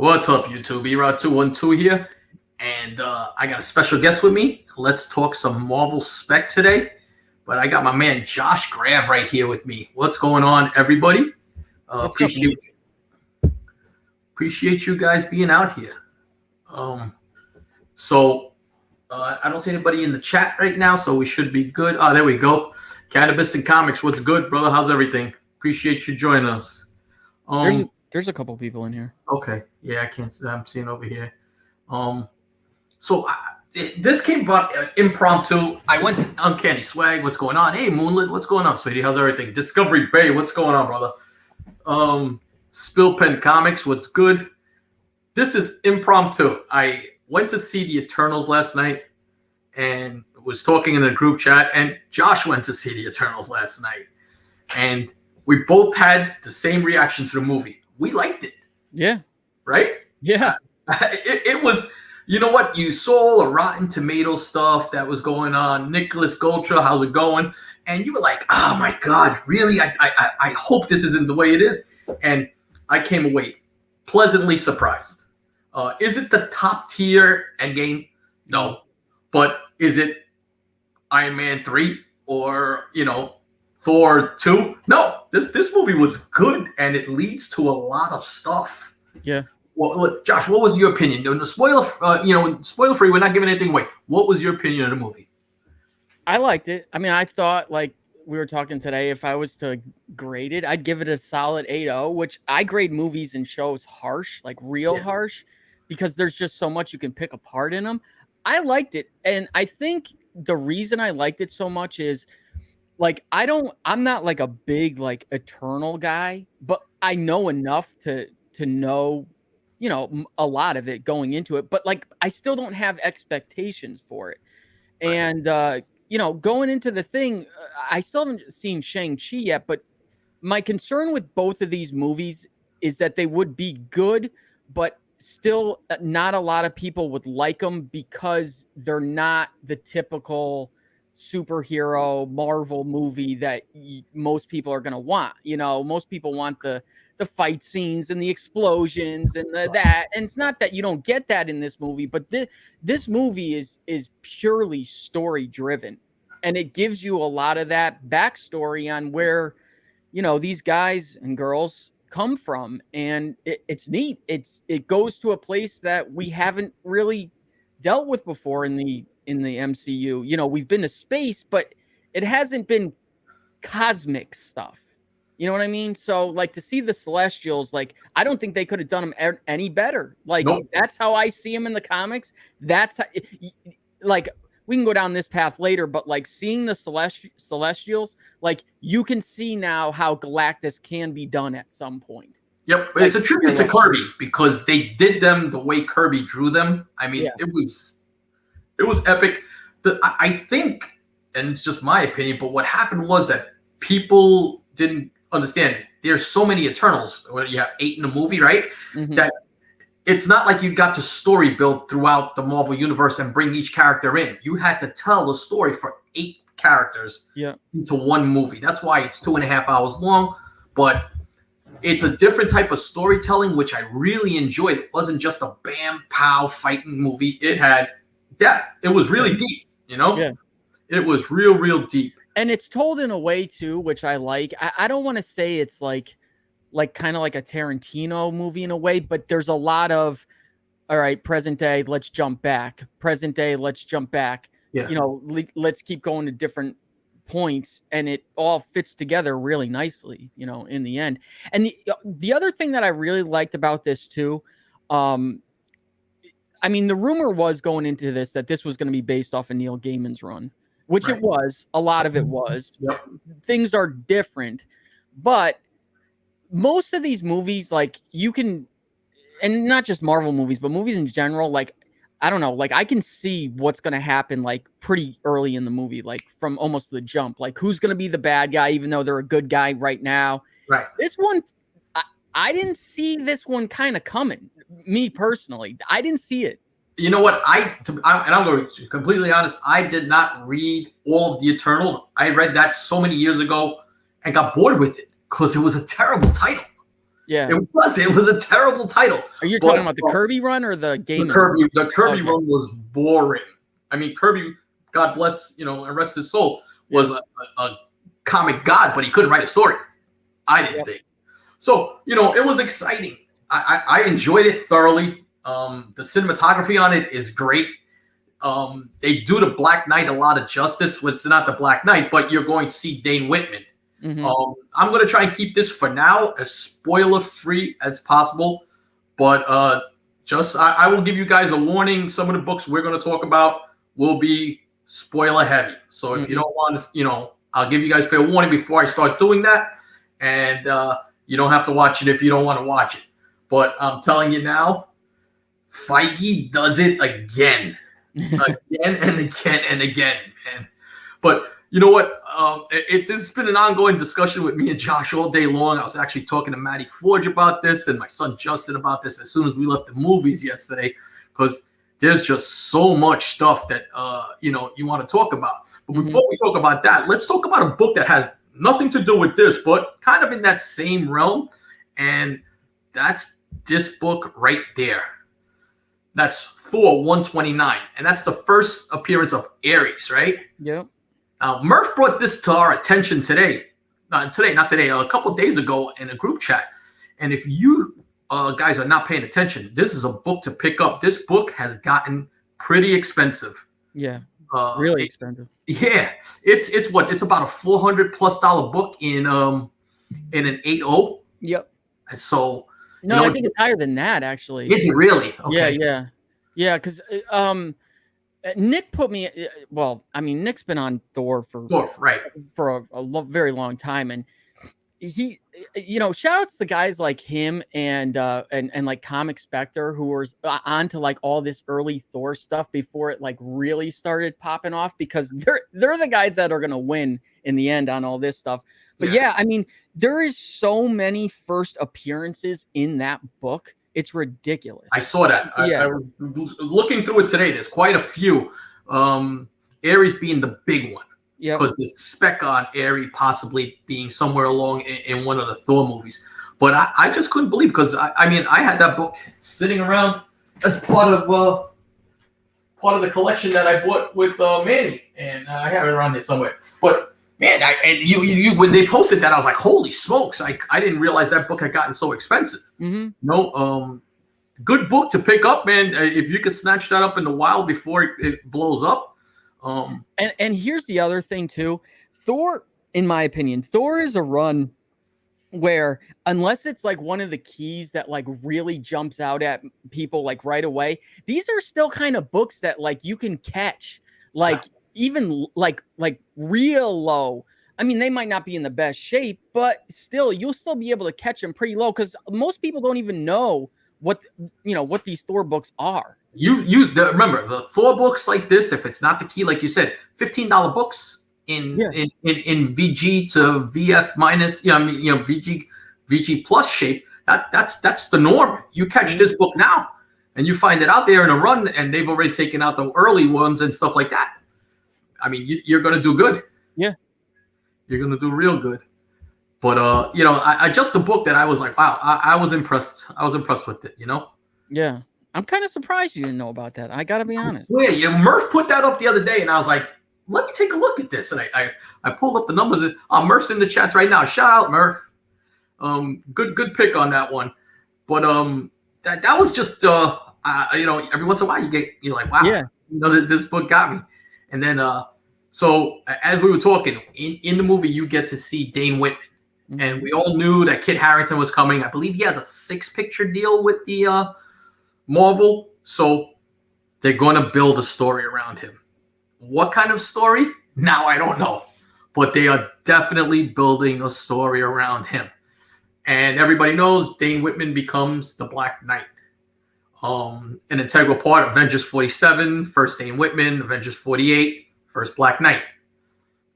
What's up, YouTube? Erod212 here, and I got a special guest with me. Let's talk some Marvel spec today. But I got my man Josh Grav right here with me. What's going on, everybody? What's up, Appreciate you guys being out here. So I don't see anybody in the chat right now, so we should be good. Oh, there we go. Cannabis and Comics. What's good, brother? How's everything? Appreciate you joining us. There's a couple people in here. Okay. Yeah, I can't see. I'm seeing over here. This came about impromptu. I went to Uncanny Swag. What's going on? Hey, Moonlit. What's going on, sweetie? How's everything? Discovery Bay. What's going on, brother? Spill Pen Comics. What's good? This is impromptu. I went to see the Eternals last night and was talking in the group chat. And Josh went to see the Eternals last night, and we both had the same reaction to the movie. We liked it. Yeah. Right? Yeah. It was, you know what? You saw a Rotten Tomato stuff that was going on. Nicholas Gultra, how's it going? And you were like, oh my God, really? I hope this isn't the way it is. And I came away pleasantly surprised. Is it the top tier Endgame? No. But is it Iron Man 3 or, Thor 2? No. This movie was good, and it leads to a lot of stuff. Yeah. Well, Josh, what was your opinion? The spoiler, spoiler free. We're not giving anything away. What was your opinion of the movie? I liked it. I mean, I thought, like we were talking today, if I was to grade it, I'd give it a solid 8.0, which I grade movies and shows harsh, like real harsh, because there's just so much you can pick apart in them. I liked it, and I think the reason I liked it so much is, like, I'm not like a big like Eternal guy, but I know enough to know, a lot of it going into it, but like I still don't have expectations for it. And going into the thing, I still haven't seen Shang-Chi yet, but my concern with both of these movies is that they would be good, but still not a lot of people would like them because they're not the typical superhero Marvel movie that most people are going to want. Most people want the fight scenes and the explosions and that. And it's not that you don't get that in this movie, but this movie is purely story driven, and it gives you a lot of that backstory on where, these guys and girls come from. And it's neat. It goes to a place that we haven't really dealt with before in the MCU. We've been to space, but it hasn't been cosmic stuff. You know what I mean? So, like, to see the Celestials, like, I don't think they could have done them any better. Like, That's how I see them in the comics. That's how, like, we can go down this path later, but like seeing the Celestials, like, you can see now how Galactus can be done at some point. Yep, it's a tribute to Kirby because they did them the way Kirby drew them. I mean, it was epic. I think, and it's just my opinion, but what happened was that people didn't understand. There's so many Eternals. You have 8 in the movie, right? Mm-hmm. That it's not like you got to story build throughout the Marvel universe and bring each character in. You had to tell the story for 8 characters into one movie. That's why it's 2.5 hours long, but it's a different type of storytelling, which I really enjoyed. It wasn't just a bam, pow fighting movie. It had depth. It was really deep, Yeah. It was real deep. And it's told in a way, too, which I like. I don't want to say it's like kind of like a Tarantino movie in a way, but there's a lot of, all right, present day, let's jump back. Present day, let's jump back. Yeah. Let's keep going to different points, and it all fits together really nicely, in the end. And the other thing that I really liked about this, too, I mean, the rumor was going into this that this was going to be based off of Neil Gaiman's run, which it was. A lot of it was. Yep. Things are different, but most of these movies, like, you can, and not just Marvel movies, but movies in general, like, I don't know, like, I can see what's going to happen, like, pretty early in the movie, like, from almost the jump, like, who's going to be the bad guy, even though they're a good guy right now. Right. This one, I didn't see this one kind of coming. Me personally, I didn't see it. You know what? And I'm going to be completely honest. I did not read all of the Eternals. I read that so many years ago and got bored with it because it was a terrible title. Yeah. It was a terrible title. Are you talking about the Kirby run or the game? The Kirby run was boring. I mean, Kirby, God bless, and rest his soul, was a comic god, but he couldn't write a story. I didn't think. So, it was exciting. I enjoyed it thoroughly. The cinematography on it is great. They do the Black Knight a lot of justice, which is not the Black Knight, but you're going to see Dane Whitman. Mm-hmm. I'm going to try and keep this for now as spoiler-free as possible, but I will give you guys a warning. Some of the books we're going to talk about will be spoiler-heavy. So if you don't want to, I'll give you guys fair warning before I start doing that, and you don't have to watch it if you don't want to watch it. But I'm telling you now, Feige does it again. Again and again and again, man. But you know what? This has been an ongoing discussion with me and Josh all day long. I was actually talking to Matty Forge about this and my son Justin about this as soon as we left the movies yesterday, because there's just so much stuff that you want to talk about. But before we talk about that, let's talk about a book that has nothing to do with this, but kind of in that same realm, and that's this book right there. That's Thor 129, and that's the first appearance of Aries, right? Yep. Now, Murph brought this to our attention not today, a couple of days ago in a group chat. And if you guys are not paying attention, this is a book to pick up. This book has gotten pretty expensive. Yeah, really expensive. Yeah, it's about a $400+ book in an 8.0. Yep. So no, I think it's higher than that actually. Is it really? Okay. Yeah. Because Nick put me. Well, I mean, Nick's been on Thor for a very long time, and he, shout outs to guys like him and like Comic Spectre, who was onto like all this early Thor stuff before it like really started popping off, because they're the guys that are gonna win in the end on all this stuff. But yeah, I mean, there is so many first appearances in that book. It's ridiculous. I saw that. I was looking through it today. There's quite a few. Aries being the big one. Yeah. Because there's spec on Aries possibly being somewhere along in one of the Thor movies. But I just couldn't believe, because I had that book sitting around as part of the collection that I bought with Manny, and I have it around there somewhere. But man, you when they posted that, I was like, holy smokes! I didn't realize that book had gotten so expensive. Mm-hmm. Good book to pick up, man. If you could snatch that up in the wild before it blows up. And here's the other thing too. Thor, in my opinion, Thor is a run where, unless it's like one of the keys that like really jumps out at people like right away, these are still kind of books that like you can catch, like even like real low. I mean, they might not be in the best shape, but still, you'll still be able to catch them pretty low, because most people don't even know what these Thor books are. Remember the Thor books like this, if it's not the key, like you said, $15 books in VG to VF minus, VG plus shape. That's the norm. You catch this book now, and you find it out there in a run, and they've already taken out the early ones and stuff like that. I mean, you're going to do good. Yeah, you're going to do real good. But I just a book that I was like, wow, I was impressed. I was impressed with it. Yeah. I'm kind of surprised you didn't know about that. I got to be honest. Yeah, Murph put that up the other day, and I was like, let me take a look at this. And I pulled up the numbers. Murph's in the chats right now. Shout out, Murph. Good pick on that one. But that was just every once in a while you're like, wow, this book got me. And then so as we were talking in the movie, you get to see Dane Whitman, and we all knew that Kit Harington was coming. I believe he has a 6-picture deal with the Marvel, so they're going to build a story around him. What kind of story? Now I don't know, but they are definitely building a story around him. And everybody knows Dane Whitman becomes the Black Knight. An integral part of Avengers 47, first Dane Whitman, Avengers 48, first Black Knight.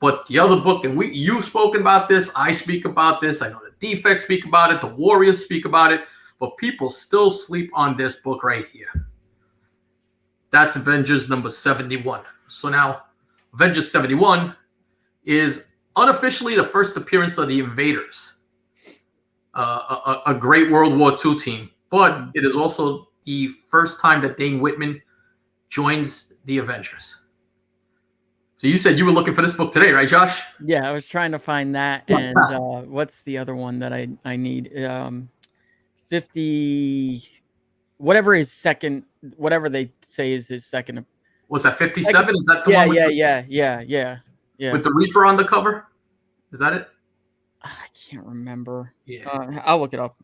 But the other book, and you've spoken about this, I speak about this, I know the Defects speak about it, the Warriors speak about it, but people still sleep on this book right here. That's Avengers number 71. So now, Avengers 71 is unofficially the first appearance of the Invaders. a great World War II team. But it is also the first time that Dane Whitman joins the Avengers. So you said you were looking for this book today, right, Josh? Yeah, I was trying to find that. And what's the other one that I need? 50, whatever his second, whatever they say is his second. Was that 57? Is that the one? Yeah. With the Reaper on the cover? Is that it? I can't remember. Yeah. I'll look it up.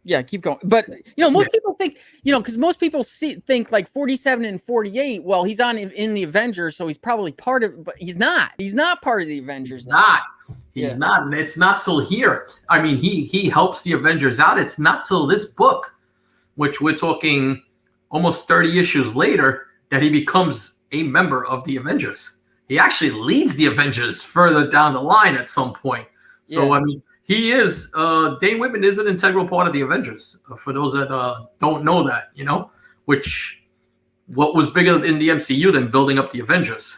Yeah, keep going. But most people think, because most people think like 47 and 48. Well, he's in the Avengers, so he's probably part of. But he's not. He's not part of the Avengers. He's not, and it's not till here. I mean, he helps the Avengers out. It's not till this book, which we're talking almost 30 issues later, that he becomes a member of the Avengers. He actually leads the Avengers further down the line at some point. So I mean. He is, Dane Whitman is an integral part of the Avengers, for those that don't know that, what was bigger in the MCU than building up the Avengers?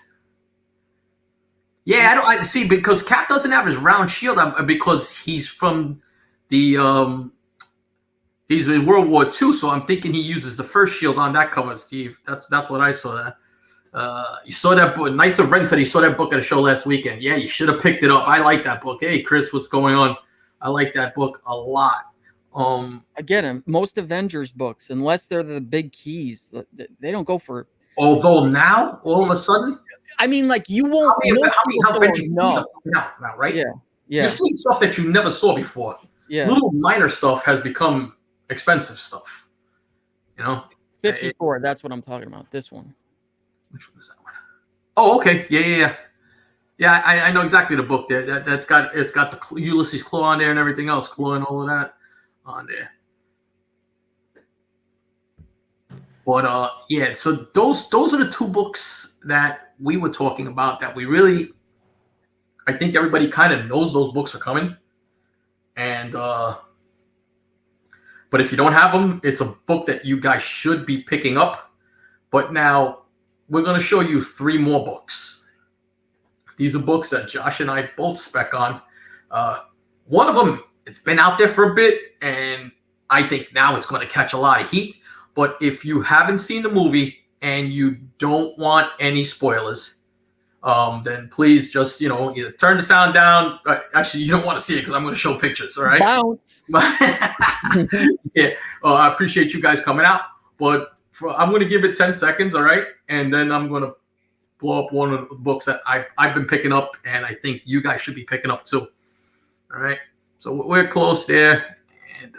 Yeah, I see, because Cap doesn't have his round shield because he's from he's in World War II, so I'm thinking he uses the first shield on that cover, Steve. That's what I saw that. You saw that book. Knights of Ren said he saw that book at a show last weekend. Yeah, you should have picked it up. I like that book. Hey, Chris, what's going on? I like that book a lot. Again, most Avengers books, unless they're the big keys, they don't go for. Although now, all of a sudden, I mean, like you won't. How Avengers now, right? Yeah. You're seeing stuff that you never saw before. Yeah. Little minor stuff has become expensive stuff. 54. That's what I'm talking about. This one. Which one is that one? Oh, okay. Yeah. I know exactly the book there. It's got the Ulysses Claw on there and everything else, Claw and all of that on there. But so those are the two books that we were talking about that we really, I think everybody kind of knows those books are coming, and but if you don't have them, it's a book that you guys should be picking up. But now. We're going to show you 3 more books. These are books that Josh and I both spec on. One of them, it's been out there for a bit, and I think now it's going to catch a lot of heat. But if you haven't seen the movie and you don't want any spoilers, then please just, either turn the sound down. Actually, you don't want to see it because I'm going to show pictures, all right? Bounce. Yeah. I appreciate you guys coming out, but I'm going to give it 10 seconds, all right? And then I'm going to blow up one of the books that I've been picking up, and I think you guys should be picking up too. All right? So we're close there. And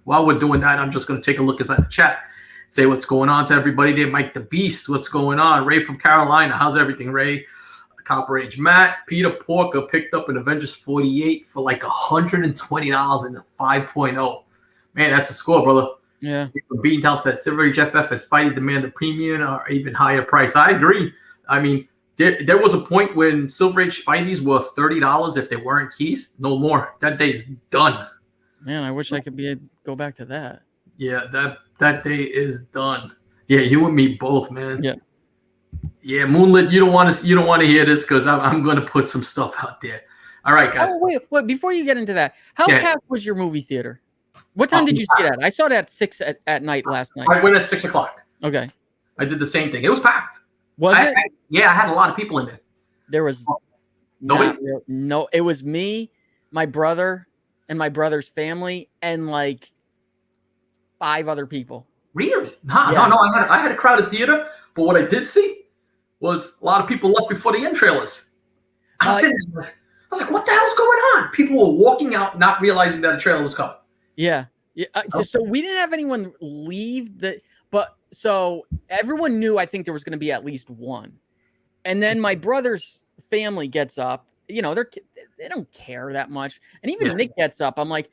while we're doing that, I'm just going to take a look inside the chat, say what's going on to everybody there. Mike the Beast, what's going on? Ray from Carolina, how's everything, Ray? Copper Age Matt, Peter Porker picked up an Avengers 48 for like $120 in the 5.0. Man, that's a score, brother. Yeah. Beantown said Silver Age FF has Spidey demand a premium or even higher price. I agree. I mean, there was a point when Silver Age Spideys were $30 if they weren't keys. No more. That day's done. Man, I wish I could go back to that. Yeah, that day is done. Yeah, you and me both, man. Yeah. Yeah, Moonlit, you don't want to hear this because I'm going to put some stuff out there. All right, guys. Oh, wait, before you get into that, how packed was your movie theater? What time did you see it at? I saw it at 6 at night last night. I went at 6 o'clock. Okay. I did the same thing. It was packed. Was it? I had a lot of people in there. There was nobody. No, it was me, my brother, and my brother's family, and like 5 other people. Really? No. I had a crowded theater, but what I did see was a lot of people left before the end trailers. I was like, what the hell's going on? People were walking out, not realizing that a trailer was coming. Yeah. So we didn't have anyone leave but so everyone knew, I think there was going to be at least one. And then my brother's family gets up, they don't care that much. And even Nick gets up. I'm like,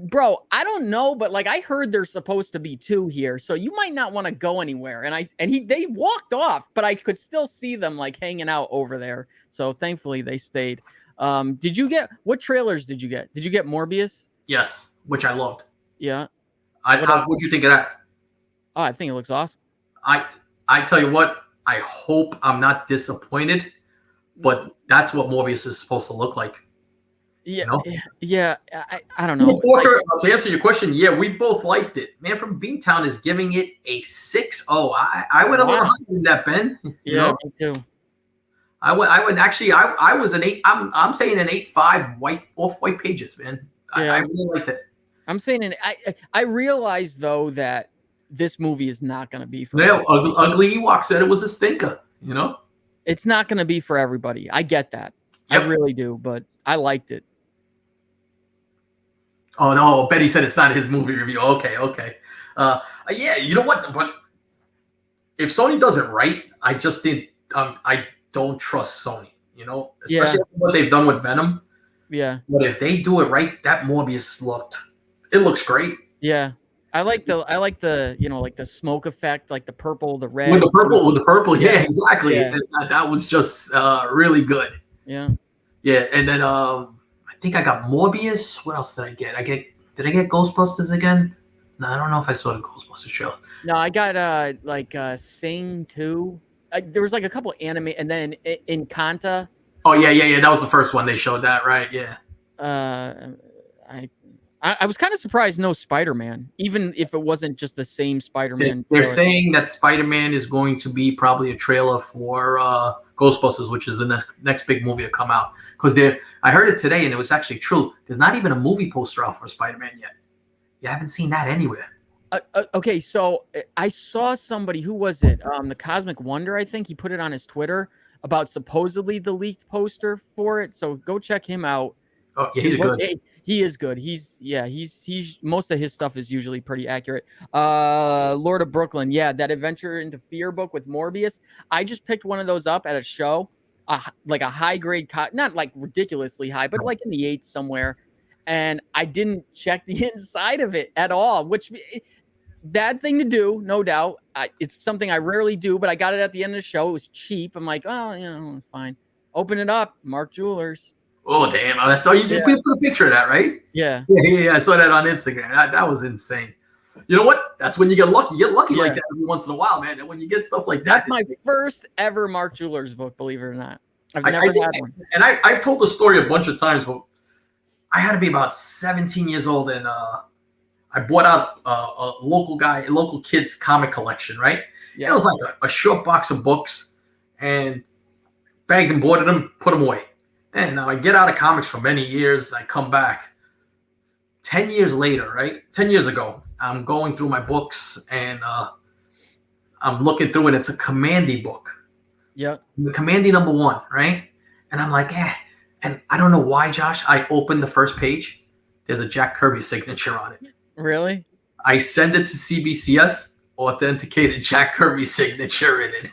bro, I don't know, but like I heard there's supposed to be 2 here, so you might not want to go anywhere. And they walked off, but I could still see them like hanging out over there. So thankfully they stayed. What trailers did you get? Did you get Morbius? Yes, which I loved. Yeah. What'd you think of that? Oh, I think it looks awesome. I tell you what, I hope I'm not disappointed, but that's what Morbius is supposed to look like. Yeah, You know? yeah. I don't know. To answer your question, yeah, we both liked it. Man from Beantown is giving it a 6.0. I went a little Wow. higher than that, Ben. You Yeah, know, me too. I would actually. I was an 8. I'm saying an 8.5 off white pages, man. I Yeah. really liked it. I'm saying, and I realize though that this movie is not going to be for Yeah, everybody. Ugly Ewok said it was a stinker. You know. It's not going to be for everybody. I get that. I Yep. really do, but I liked it. Oh no, Betty said it's not his movie review. Okay, okay. Yeah, you know what? But if Sony does it right, I just did. I don't trust Sony. You know, especially after what they've done with Venom. Yeah. But if they do it right, that Morbius looks great. Yeah. I like the like the smoke effect, like the purple, the red. With the purple, yeah, exactly. Yeah. That was just really good. Yeah. Yeah, and then I think I got Morbius. What else did I get? Did I get Ghostbusters again? No, I don't know if I saw the Ghostbusters trailer. No, I got Sing 2. There was like a couple anime, and then Encanto. Oh yeah. That was the first one they showed. That right? Yeah. I was kind of surprised no Spider-Man, even if it wasn't just the same Spider-Man. They're saying that Spider-Man is going to be probably a trailer for Ghostbusters, which is the next big movie to come out. Because I heard it today, and it was actually true. There's not even a movie poster out for Spider-Man yet. You haven't seen that anywhere. Okay, so I saw somebody, who was it? The Cosmic Wonder, I think. He put it on his Twitter about supposedly the leaked poster for it. So go check him out. Oh yeah, he's good. He is good. He's most of his stuff is usually pretty accurate. Lord of Brooklyn, yeah, that Adventure into Fear book with Morbius. I just picked one of those up at a show, like a high grade, not like ridiculously high, but like in the 8s somewhere. And I didn't check the inside of it at all, which bad thing to do, no doubt. It's something I rarely do, but I got it at the end of the show. It was cheap. I'm like, oh, fine. Open it up, Mark Jewelers. Oh damn! I saw you put a picture of that, right? Yeah. I saw that on Instagram. That was insane. You know what? That's when you get lucky. You get lucky like that every once in a while, man. And when you get stuff like that, that's my first ever Mark Jewelers book. Believe it or not, I've never had one. And I've told the story a bunch of times, but I had to be about 17 years old, and I bought out a local kids comic collection, right? Yeah. It was like a short box of books, and bagged and boarded them, put them away. And now I get out of comics for many years. I come back 10 years later, right? 10 years ago, I'm going through my books, and I'm looking through it. It's a Commandy book. Yeah. The Commandy #1, right? And I'm like, And I don't know why, Josh. I opened the first page. There's a Jack Kirby signature on it. Really? I send it to CBCS. Authenticated Jack Kirby signature in it.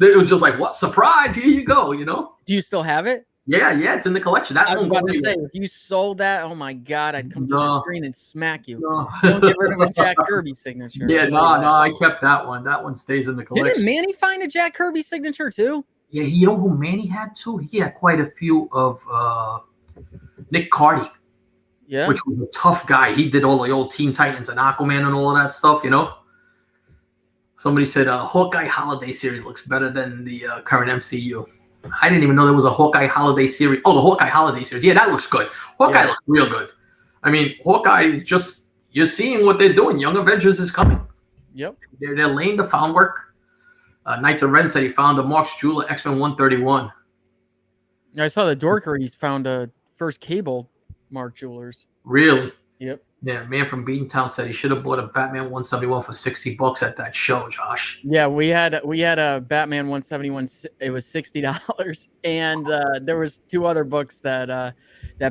It was just like, what surprise? Here you go. You know? Do you still have it? Yeah, it's in the collection. I was about to say, if you sold that, oh my God, I'd come to the screen and smack you. No. Don't get rid of a Jack Kirby signature. Yeah, no, I kept that one. That one stays in the collection. Didn't Manny find a Jack Kirby signature too? Yeah, you know who Manny had too? He had quite a few of Nick Cardy. Yeah. Which was a tough guy. He did all the old Teen Titans and Aquaman and all of that stuff, you know? Somebody said Hawkeye Holiday series looks better than the current MCU. I didn't even know there was a Hawkeye Holiday series. Oh, the Hawkeye Holiday series. Yeah, that looks good. Hawkeye looks real good. I mean, Hawkeye is just, you're seeing what they're doing. Young Avengers is coming. Yep. They're laying the groundwork. Knights of Ren said he found a Mark's Jeweler X-Men 131. I saw the Dorkeries found a first Cable Mark Jewelers. Really? Yep. Yeah, man from Beantown said he should have bought a Batman 171 for $60 at that show, Josh. Yeah, we had a Batman 171. It was $60, and there was 2 other books that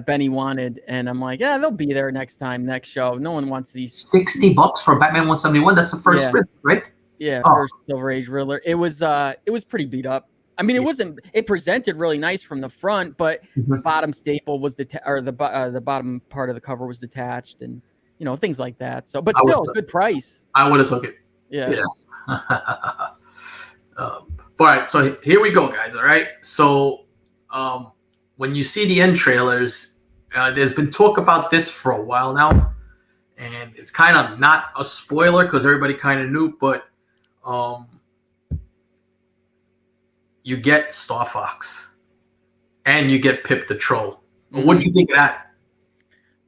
Benny wanted, and I'm like, yeah, they'll be there next show. No one wants these. $60 for Batman 171. That's the first print, right? Yeah, first Silver Age Riddler. It was pretty beat up. I mean, it presented really nice from the front, but the bottom staple was the bottom part of the cover was detached, and things like that. So, but still, a good price. I would have took it. Yeah. All right, so here we go, guys. All right, so when you see the end trailers, there's been talk about this for a while now, and it's kind of not a spoiler because everybody kind of knew, but you get Star Fox, and you get Pip the Troll. What do you think of that?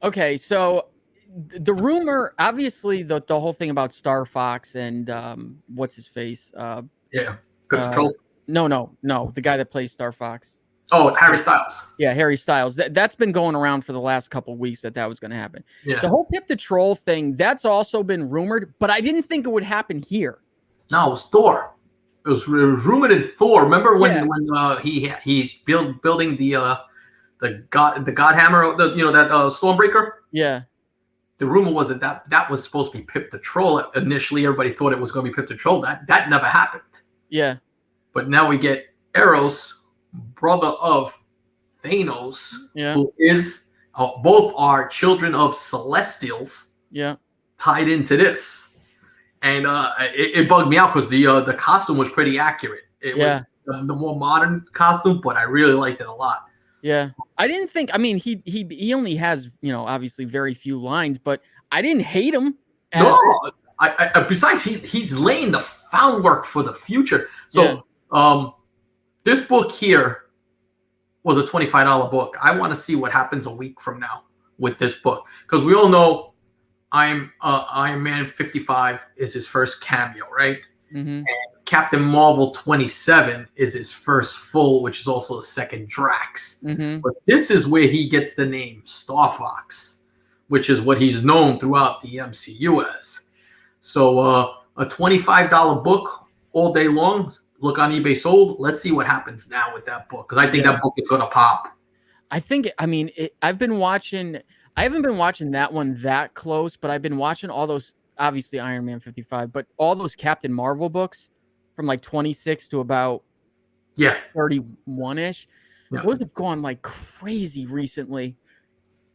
Okay, so the rumor, obviously, the whole thing about Star Fox and what's his face? Yeah, Patrol. No, the guy that plays Star Fox. Oh, Harry Styles. Yeah, Harry Styles. That's been going around for the last couple of weeks that was going to happen. Yeah. The whole Pip the Troll thing, that's also been rumored, but I didn't think it would happen here. No, it was Thor. It was rumored in Thor. Remember when he's building the God Hammer, that Stormbreaker? Yeah. The rumor was that was supposed to be Pip the Troll. Initially, everybody thought it was going to be Pip the Troll. That never happened. Yeah. But now we get Eros, brother of Thanos, who is both are children of Celestials. Yeah. Tied into this, and it bugged me out because the costume was pretty accurate. It was the more modern costume, but I really liked it a lot. Yeah, I didn't think. I mean, he only has obviously very few lines, but I didn't hate him. No, besides he's laying the groundwork for the future. So this book here was a $25 book. I want to see what happens a week from now with this book because we all know Iron Man 55 is his first cameo, right? Mm-hmm. And Captain Marvel 27 is his first full, which is also a second Drax. Mm-hmm. But this is where he gets the name Star Fox, which is what he's known throughout the MCU as. So a $25 book all day long. Look on eBay sold. Let's see what happens now with that book because I think that book is going to pop. I think. I mean, I've been watching. I haven't been watching that one that close, but I've been watching all those. Obviously, Iron Man 55, but all those Captain Marvel books from like 26 to about 31-ish. Yeah. Those have gone like crazy recently.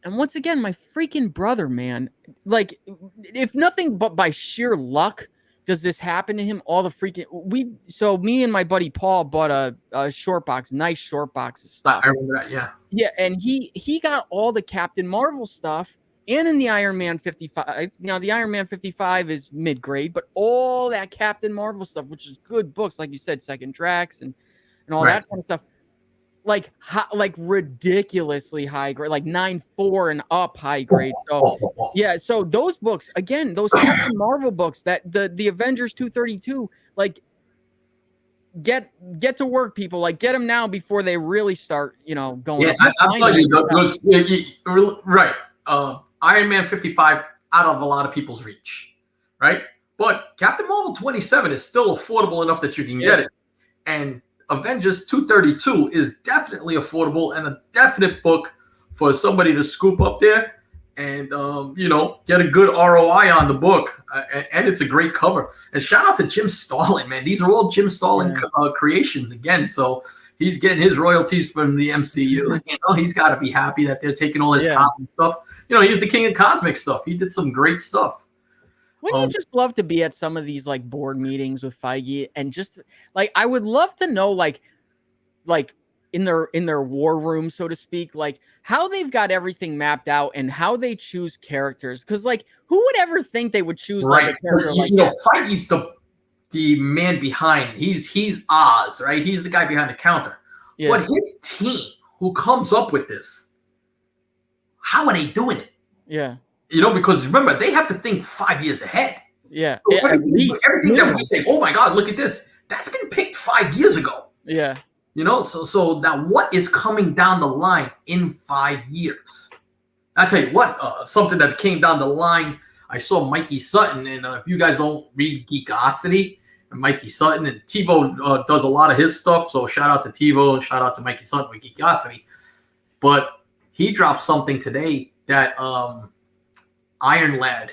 And once again, my freaking brother, man, like if nothing but by sheer luck does this happen to him, all the freaking me and my buddy Paul bought a short box, nice short box of stuff. I remember that, yeah. Yeah, and he got all the Captain Marvel stuff and in the Iron Man 55. Now, the Iron Man 55 is mid-grade, but all that Captain Marvel stuff, which is good books, like you said, second Drax and all that kind of stuff, like ridiculously high grade, like 9.4 and up high grade. So yeah, so those books, again, those Captain Marvel books, that the Avengers 232, like get to work, people. Like get them now before they really start, going. Yeah, I'm telling you, right. Iron Man 55 out of a lot of people's reach, right? But Captain Marvel 27 is still affordable enough that you can get it. And Avengers 232 is definitely affordable and a definite book for somebody to scoop up there and, get a good ROI on the book. And it's a great cover. And shout out to Jim Starlin, man. These are all Jim Starlin creations again. So he's getting his royalties from the MCU. He's got to be happy that they're taking all his cosmic stuff. He's the king of cosmic stuff. He did some great stuff. Wouldn't you just love to be at some of these like board meetings with Feige and just like I would love to know like in their war room, so to speak, like how they've got everything mapped out and how they choose characters. Because like who would ever think they would choose like a character like that? Feige's the man behind. He's Oz, right? He's the guy behind the counter. Yeah. But his team who comes up with this, how are they doing it? Yeah. Because remember, they have to think 5 years ahead. Yeah. So everything that we say, oh my God, look at this. That's been picked 5 years ago. Yeah. So now what is coming down the line in 5 years? I'll tell you what, something that came down the line, I saw Mikey Sutton, and if you guys don't read Geekosity, and Mikey Sutton, and TiVo does a lot of his stuff, so shout out to TiVo and shout out to Mikey Sutton with Geekosity. But he dropped something today that Iron Lad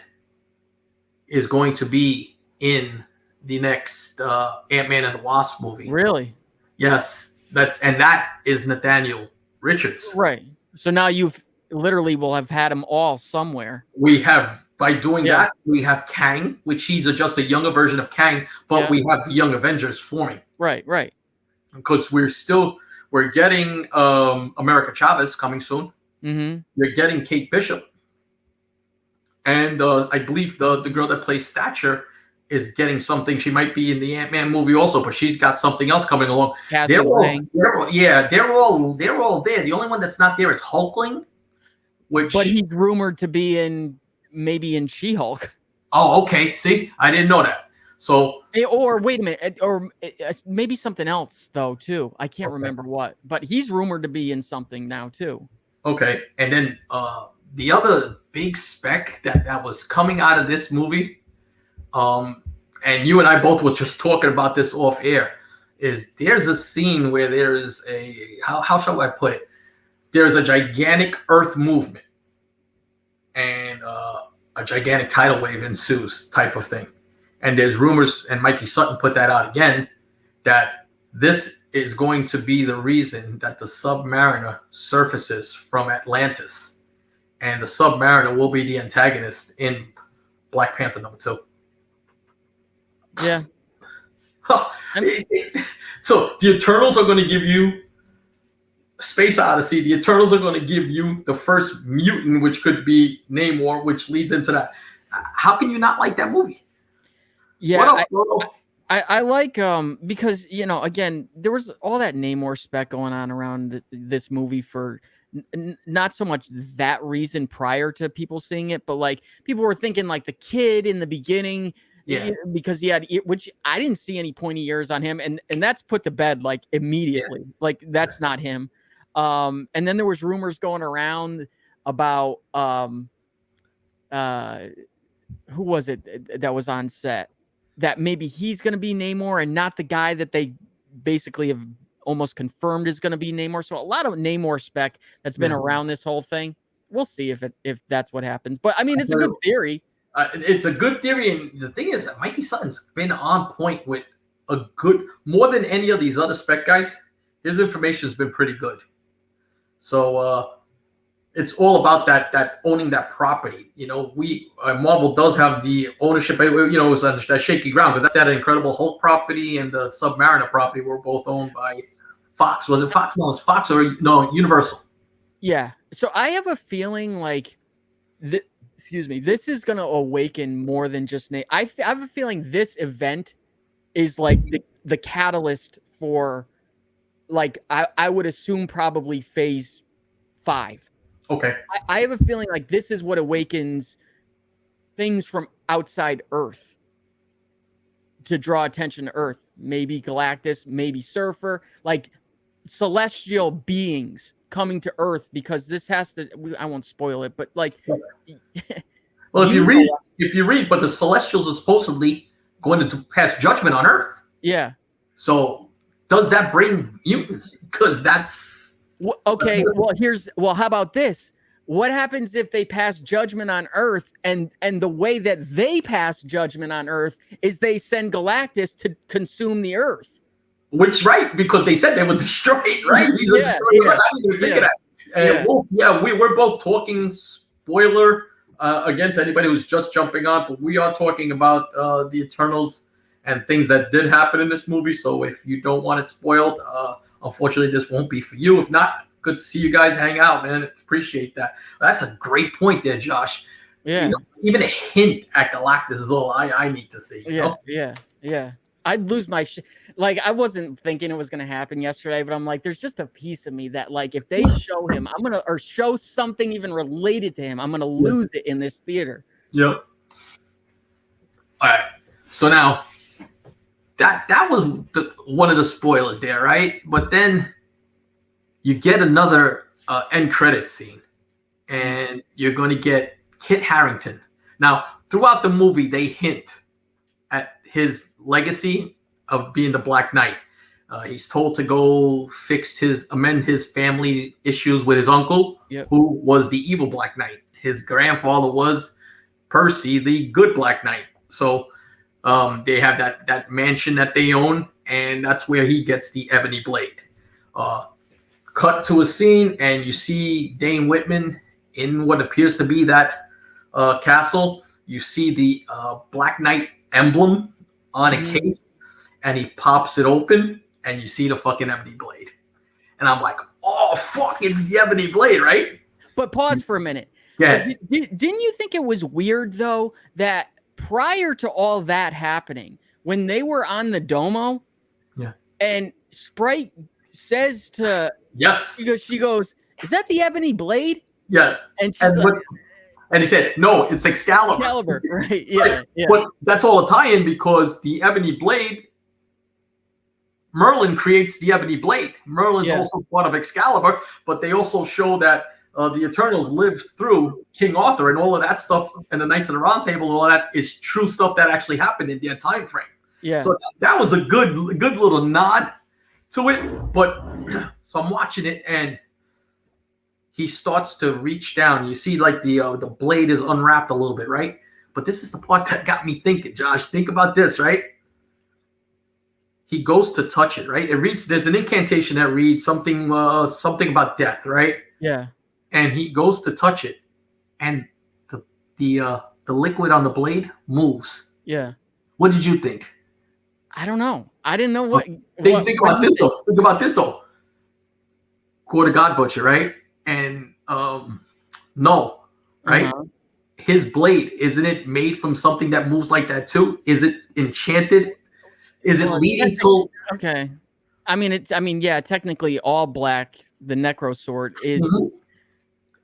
is going to be in the next Ant-Man and the Wasp movie. Really? Yes, that is Nathaniel Richards. Right. So now you've literally will have had them all somewhere. We have, by doing that, we have Kang, which he's just a younger version of Kang, but we have the Young Avengers forming. Right. Because we're getting America Chavez coming soon. Mm-hmm. You're getting Kate Bishop. And I believe the girl that plays Stature is getting something. She might be in the Ant-Man movie also, but she's got something else coming along. They're all there. The only one that's not there is Hulkling, but he's rumored to be maybe in She-Hulk. Oh, okay. See, I didn't know that. So, or wait a minute, or maybe something else though too. I can't remember what, but he's rumored to be in something now too. Okay, and then the other big spec that was coming out of this movie, and you and I both were just talking about this off air, is there's a scene where there is how shall I put it? There's a gigantic Earth movement, and a gigantic tidal wave ensues, type of thing. And there's rumors, and Mikey Sutton put that out again, that this is going to be the reason that the Submariner surfaces from Atlantis. And the Submariner will be the antagonist in Black Panther #2. Yeah. So the Eternals are going to give you Space Odyssey. The Eternals are going to give you the first mutant, which could be Namor, which leads into that. How can you not like that movie? Yeah, I like because again, there was all that Namor spec going on around this movie for not so much that reason prior to people seeing it, but like people were thinking like the kid in the beginning, because he had, which I didn't see any pointy ears on him, and that's put to bed like immediately, like that's not him. And then there was rumors going around about who was it that was on set, that maybe he's going to be Namor and not the guy that they basically have almost confirmed is going to be Namor. So a lot of Namor spec that's been around this whole thing. We'll see if that's what happens. But I mean, it's a good theory. It's a good theory. And the thing is that Mikey Sutton's been on point with more than any of these other spec guys. His information has been pretty good. So it's all about that owning that property. Marvel does have the ownership. It's that shaky ground because that's that Incredible Hulk property and the Submariner property were both owned by Fox. Was it Fox? No, it's Fox or no, Universal. Yeah. So I have a feeling like, this is going to awaken more than just Nate. I have a feeling this event is like the catalyst for, like, I would assume probably phase 5. Okay. I have a feeling like this is what awakens things from outside Earth to draw attention to Earth. Maybe Galactus, maybe Surfer, like celestial beings coming to Earth, because this has to, I won't spoil it, but like, well, if you read, but the Celestials are supposedly going to pass judgment on Earth. Yeah. So does that bring mutants? Because that's, okay, well, how about this? What happens if they pass judgment on Earth, and the way that they pass judgment on Earth is they send Galactus to consume the Earth? Which, right, because they said they would destroy it, right? We're both talking spoiler against anybody who's just jumping on, but we are talking about the Eternals and things that did happen in this movie. So if you don't want it spoiled, unfortunately, this won't be for you. If not, good to see you guys hang out, man. Appreciate that. That's a great point there, Josh. Yeah. Even a hint at Galactus is all I need to see. Yeah. I'd lose my shit. Like, I wasn't thinking it was going to happen yesterday, but I'm like, there's just a piece of me that, like, if they show him, or show something even related to him, I'm going to lose it in this theater. Yep. All right. So now, that was one of the spoilers there, right? But then you get another end credit scene, and you're going to get Kit Harington. Now, throughout the movie, they hint at his legacy of being the Black Knight. He's told to go amend his family issues with his uncle, who was the evil Black Knight. His grandfather was Percy, the good Black Knight. So they have that mansion that they own, and that's where he gets the ebony blade. Cut to a scene, and you see Dane Whitman in what appears to be that castle. You see the Black Knight emblem on a case, and he pops it open, and you see the fucking ebony blade. And I'm like, oh, fuck, it's the ebony blade, right? But pause for a minute. Yeah. Didn't you think it was weird, though, that prior to all that happening, when they were on the Domo, and Sprite says to she goes, "Is that the ebony blade?" Yes. And she's and he said, "No, it's Excalibur." Excalibur, right? Yeah, yeah. But that's all a tie-in because the ebony blade, Merlin creates the ebony blade. Merlin's also part of Excalibur, but they also show that the Eternals lived through King Arthur and all of that stuff, and the Knights of the Round Table and all that is true stuff that actually happened in their time frame. Yeah. So that was a good little nod to it. But so I'm watching it, and he starts to reach down. You see, like the blade is unwrapped a little bit, right? But this is the part that got me thinking, Josh. Think about this, right? He goes to touch it, right? It reads. There's an incantation that reads something about death, right? Yeah. And he goes to touch it, and the liquid on the blade moves. Yeah. What did you think? I don't know. I didn't know what. Think about this though. Think about this though. Court of God Butcher, right? And no, right? Uh-huh. His blade, isn't it made from something that moves like that too? Is it enchanted? Is it leading to? Okay. I mean, yeah. Technically, all black, the Necro Sword is,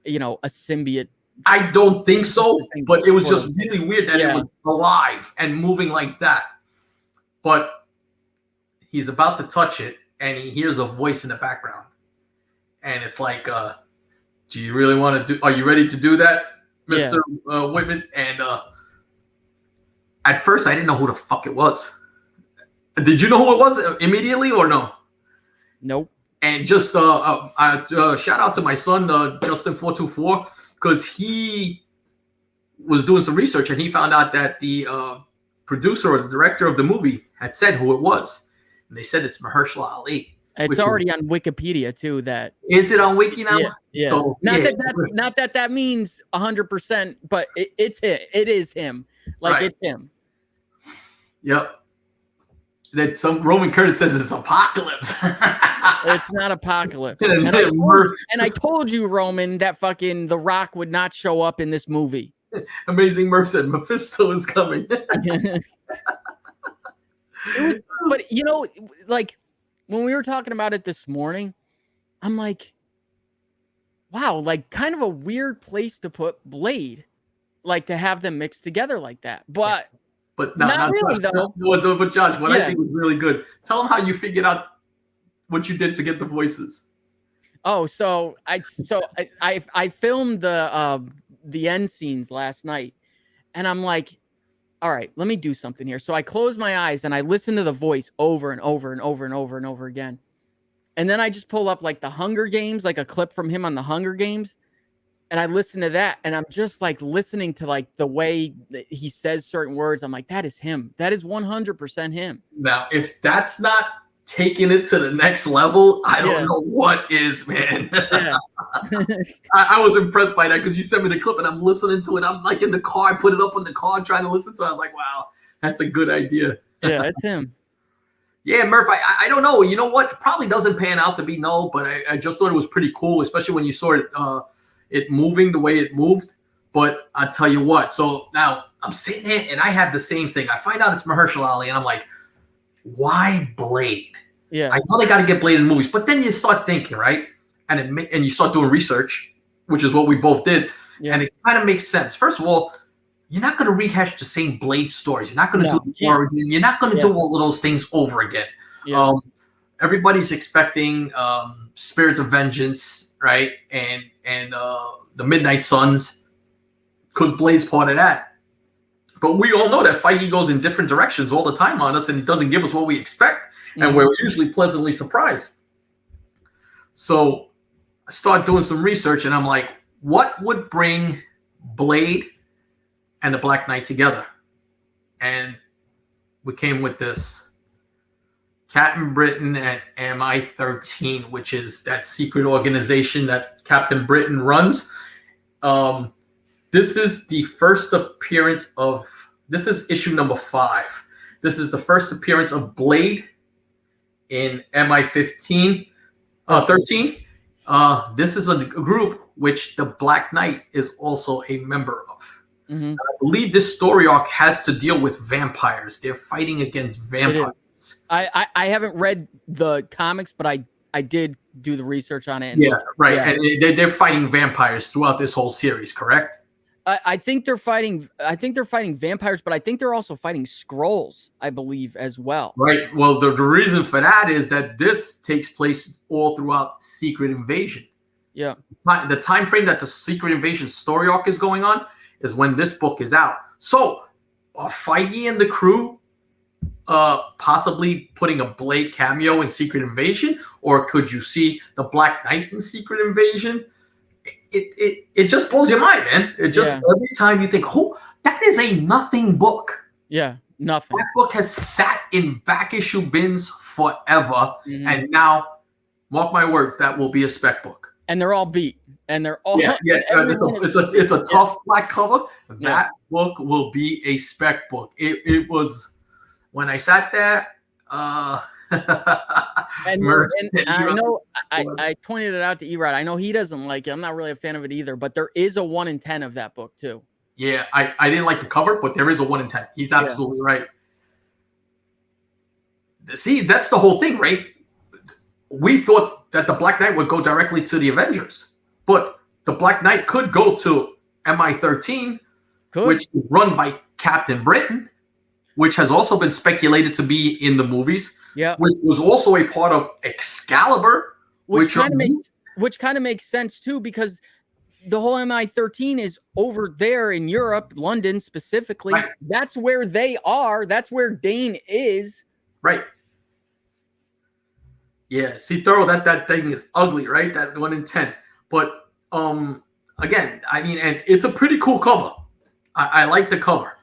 a symbiote. I don't think so, but it was just really weird that it was alive and moving like that. But he's about to touch it, and he hears a voice in the background, and it's like, "Do you really want to do? Are you ready to do that, Mr. Whitman?" And at first, I didn't know who the fuck it was. Did you know who it was immediately or no? Nope. And just shout out to my son, Justin424, because he was doing some research and he found out that the producer or the director of the movie had said who it was. And they said it's Mahershala Ali. It's already on Wikipedia too. That is it on Wiki now? Yeah. So, not that means 100%, but it's him. It is him. Like it's him. Yep. That some Roman Curtis says it's apocalypse. It's not apocalypse. And I told you, Roman, that fucking The Rock would not show up in this movie. Amazing Murph said Mephisto is coming. But like when we were talking about it this morning, I'm like, wow, like kind of a weird place to put Blade, like to have them mixed together like that. But not really Josh, though. But Josh, what I think was really good. Tell them how you figured out what you did to get the voices. Oh, so I filmed the end scenes last night, and I'm like, all right, let me do something here. So I close my eyes and I listen to the voice over and over and over and over and over again, and then I just pull up like the Hunger Games, like a clip from him on the Hunger Games. And I listen to that, and I'm just like listening to like the way that he says certain words. I'm like, that is him. That is 100% him. Now, if that's not taking it to the next level, I don't know what is, man. Yeah. I was impressed by that because you sent me the clip, and I'm listening to it. I'm like in the car. I put it up on the car trying to listen to it. I was like, wow, that's a good idea. Yeah, it's him. Yeah, Murph, I don't know. You know what? It probably doesn't pan out to be no, but I just thought it was pretty cool, especially when you saw it moving the way it moved. But I'll tell you what, so now I'm sitting there and I have the same thing. I find out it's Mahershala Ali and I'm like, why Blade? Yeah. I know they got to get Blade in movies, but then you start thinking, right? And you start doing research, which is what we both did. Yeah. And it kind of makes sense. First of all, you're not going to rehash the same Blade stories. You're not going to do the origin. You're not going to do all of those things over again. Yeah. Everybody's expecting Spirits of Vengeance, right? And the Midnight Suns, because Blade's part of that. But we all know that Feige goes in different directions all the time on us, and it doesn't give us what we expect, and we're usually pleasantly surprised. So I start doing some research, and I'm like, what would bring Blade and the Black Knight together? And we came with this. Captain Britain at MI13, which is that secret organization that Captain Britain runs. This is the first appearance of, this is issue number 5. This is the first appearance of Blade in MI13. This is a group which the Black Knight is also a member of. Mm-hmm. I believe this story arc has to deal with vampires. They're fighting against vampires. I haven't read the comics, but I did do the research on it. And Yeah, right. Yeah. And they're fighting vampires throughout this whole series, correct? I think they're fighting. I think they're fighting vampires, but I think they're also fighting Skrulls, I believe, as well. Right. Well, the reason for that is that this takes place all throughout Secret Invasion. Yeah. The time frame that the Secret Invasion story arc is going on is when this book is out. So, are Feige and the crew possibly putting a Blade cameo in Secret Invasion, or could you see the Black Knight in Secret Invasion? It just blows your mind, man. It just every time you think, oh, that is a nothing book. Yeah, nothing. That book has sat in back issue bins forever, and now, mark my words, that will be a spec book. And they're all beat, and they're all It's a tough black cover. That book will be a spec book. It was when I sat there. And I know I pointed it out to Erod. I know he doesn't like it. I'm not really a fan of it either, but there is a 1 in 10 of that book too. Yeah, I didn't like the cover, but there is a 1 in 10. He's absolutely right. See, that's the whole thing, right? We thought that the Black Knight would go directly to the Avengers, but the Black Knight could go to MI13, which is run by Captain Britain, which has also been speculated to be in the movies. Yeah, which was also a part of Excalibur, which kind of makes sense too, because the whole MI13 is over there in Europe, London specifically. Right. That's where they are. That's where Dane is. Right. Yeah. See, Thorough, that thing is ugly, right? That 1 in 10. But again, I mean, and it's a pretty cool cover. I like the cover.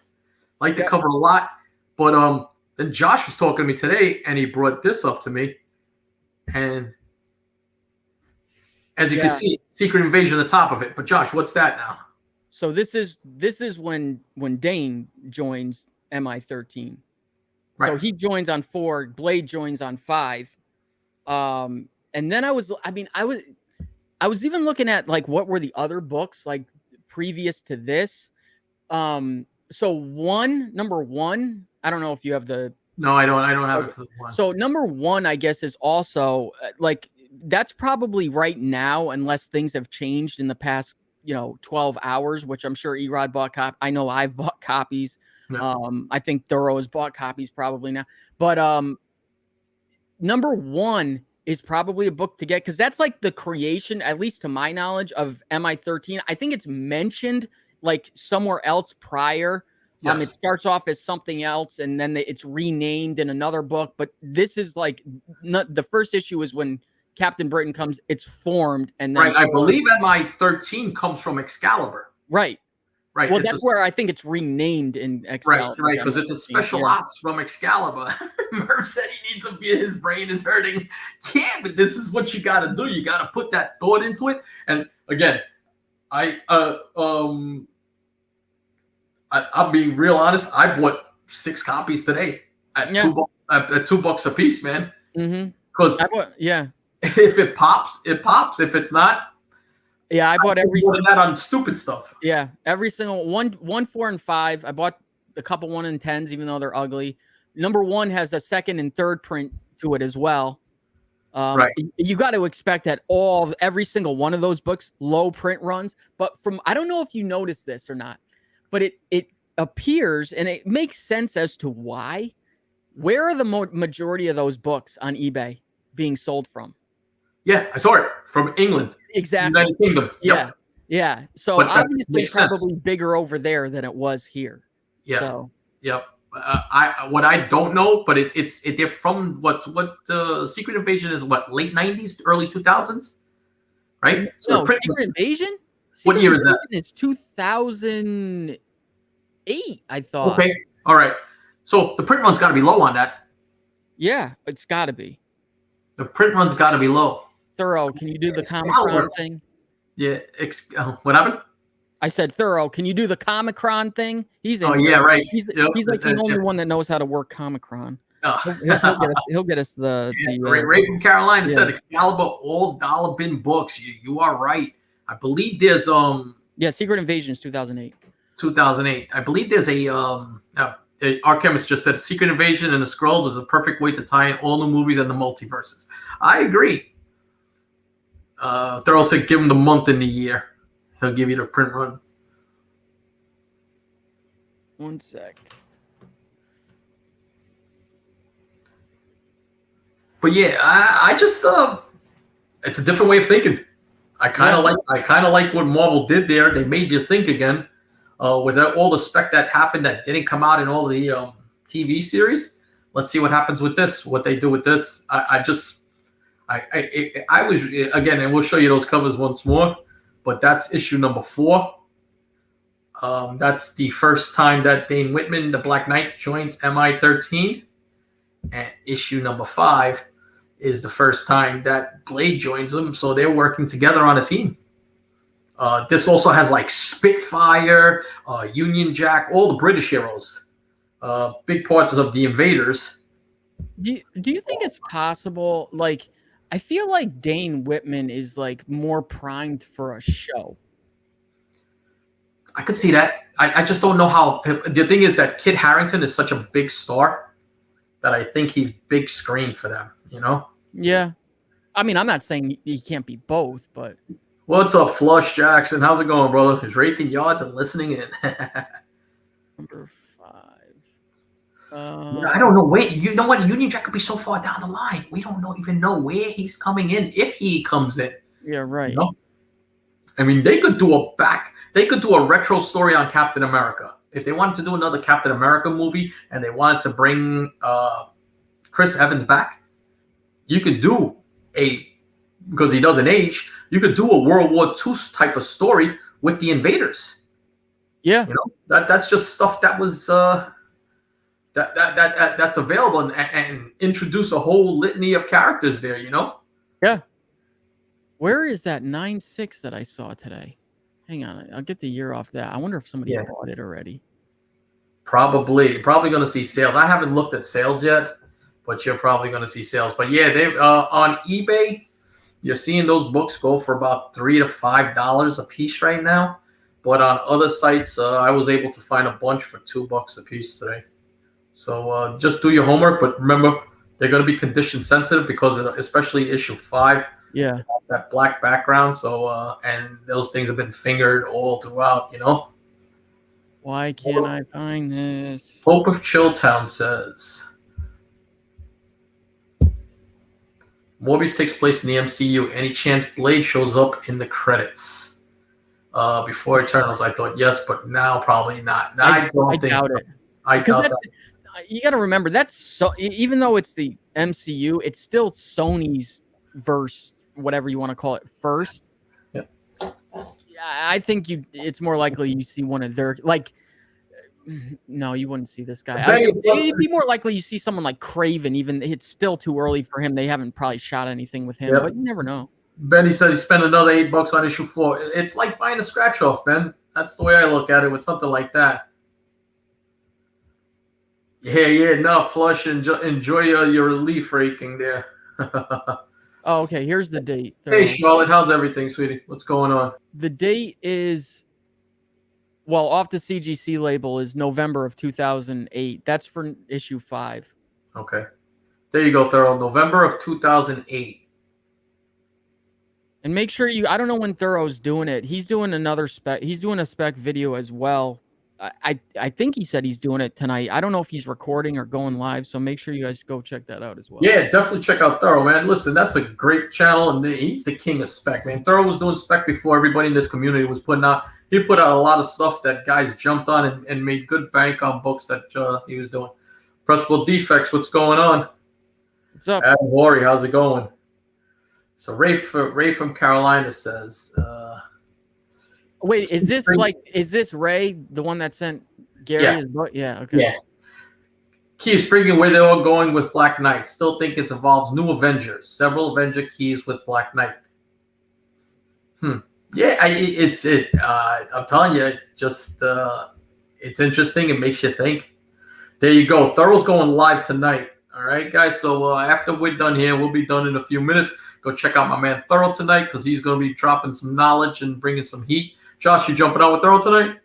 Like the cover a lot, but then Josh was talking to me today, and he brought this up to me. And as you can see, Secret Invasion at the top of it. But Josh, what's that now? So this is when Dane joins MI13. Right. So he joins on 4. Blade joins on 5. And then I was even looking at like what were the other books like previous to this. So number 1. I don't know if you have the. No, I don't have it for the 1. So number 1, I guess, is also like that's probably right now, unless things have changed in the past, 12 hours, which I'm sure Erod bought I know I've bought copies. No. I think Thorough has bought copies probably now. But number 1 is probably a book to get because that's like the creation, at least to my knowledge, of MI13. I think it's mentioned like somewhere else prior. Yes. It starts off as something else, and then it's renamed in another book. But this is like the first issue is when Captain Britain comes. It's formed, and then I believe MI13 comes from Excalibur. Right. Well, that's where I think it's renamed in Excalibur. Right, because it's a special ops from Excalibur. Murph said he needs his brain is hurting. Yeah, but this is what you got to do. You got to put that thought into it. And again, I'll be real honest. I bought 6 copies today at $2 a piece, man. Because if it pops, it pops. If it's not, I bought every single that on stupid stuff. Yeah, every single 1, 4, and 5. I bought a couple 1 in 10s, even though they're ugly. Number 1 has a 2nd and 3rd print to it as well. Right. You got to expect that every single one of those books low print runs. But I don't know if you noticed this or not. But it appears, and it makes sense as to why. Where are the majority of those books on eBay being sold from? Yeah, I saw it from England. Exactly. United Kingdom. Yep. Yeah. So obviously, probably bigger over there than it was here. Yeah. So. Yep. I don't know, but they're from what Secret Invasion is late 90s, early 2000s, right? So Secret Invasion. What year is that? It's 2008, I thought. Okay, all right. So the print run's got to be low on that. Yeah, it's got to be. The print run's got to be low. Thorough, can you do the Comic-Con thing? Yeah, what happened? I said, Thorough, can you do the Comic-Con thing? He's right. He's like the only one that knows how to work Comic-Con. He'll get us the Ray from Carolina said Excalibur all dollar bin books. You are right. I believe there's Secret Invasion is 2008. 2008. I believe there's our chemist just said Secret Invasion and the Skrulls is a perfect way to tie in all the movies and the multiverses. I agree. Thurl said give him the month in the year. He'll give you the print run. One sec. But yeah, I just it's a different way of thinking. I kind of like what Marvel did there. They made you think again. With all the spec that happened that didn't come out in all the TV series. Let's see what happens with this. What they do with this. I was again, and we'll show you those covers once more. But that's issue number 4. That's the first time that Dane Whitman, the Black Knight, joins MI13. And issue number 5 is the first time that Blade joins them. So they're working together on a team. This also has like Spitfire, Union Jack, all the British heroes, big parts of the Invaders. Do you think it's possible? Like, I feel like Dane Whitman is like more primed for a show. I could see that. I just don't know how. The thing is that Kit Harington is such a big star that I think he's big screen for them, you know? Yeah. I mean, I'm not saying he can't be both, but. What's up, Flush Jackson? How's it going, brother? He's raking yards and listening in. Number 5. I don't know. Wait, you know what? Union Jack could be so far down the line. We don't even know where he's coming in, if he comes in. Yeah, right. You know? I mean, they could do a retro story on Captain America. If they wanted to do another Captain America movie and they wanted to bring Chris Evans back, you could do because he doesn't age, you could do a World War II type of story with the Invaders. Yeah, you know, that's just stuff that was that's available and introduce a whole litany of characters there. You know. Yeah. Where is that 9.6 that I saw today? Hang on, I'll get the year off that. I wonder if somebody bought it already. Probably going to see sales. I haven't looked at sales yet, but you're probably going to see sales. But yeah, they on eBay. You're seeing those books go for about $3 to $5 a piece right now, but on other sites, I was able to find a bunch for $2 a piece today. So just do your homework, but remember they're going to be condition sensitive because especially issue 5, that black background. So and those things have been fingered all throughout. You know. Why can't I find this? Hope of Chilltown says. Morbius takes place in the MCU. Any chance Blade shows up in the credits? Before Eternals, I thought yes, but now probably not. I doubt it. I doubt that. You got to remember, that's so. Even though it's the MCU, it's still Sony's verse, whatever you want to call it, first. Yep. I think it's more likely you see one of their like. No, you wouldn't see this guy. It'd be more likely you see someone like Craven. Even it's still too early for him. They haven't probably shot anything with him, but you never know. Benny said he spent another $8 on issue 4. It's like buying a scratch off, Ben. That's the way I look at it with something like that. Yeah. No, Flush. Enjoy your leaf raking there. Oh, okay. Here's the date. Hey, Charlotte. How's everything, sweetie? What's going on? The date is. Well, off the CGC label is November of 2008. That's for issue 5. Okay. There you go, Thurl. November of 2008. And make sure I don't know when Thurl's doing it. He's doing another spec. He's doing a spec video as well. I think he said he's doing it tonight. I don't know if he's recording or going live. So make sure you guys go check that out as well. Yeah, definitely check out Thurl, man. Listen, that's a great channel. And he's the king of spec, man. Thurl was doing spec before everybody in this community was putting out. He put out a lot of stuff that guys jumped on and made good bank on books that he was doing. Pressable Defects, what's going on? What's up? Adam Worry, how's it going? So Ray from Carolina says. Wait, is this Ray, the one that sent Gary his book? Yeah, okay. Yeah. Keys freaking where they're all going with Black Knight. Still think it involves new Avengers. Several Avenger keys with Black Knight. Yeah, I'm telling you, it's interesting. It makes you think. There you go. Thurl's going live tonight. All right, guys. So after we're done here, we'll be done in a few minutes. Go check out my man Thurl tonight because he's going to be dropping some knowledge and bringing some heat. Josh, you jumping out with Thurl tonight?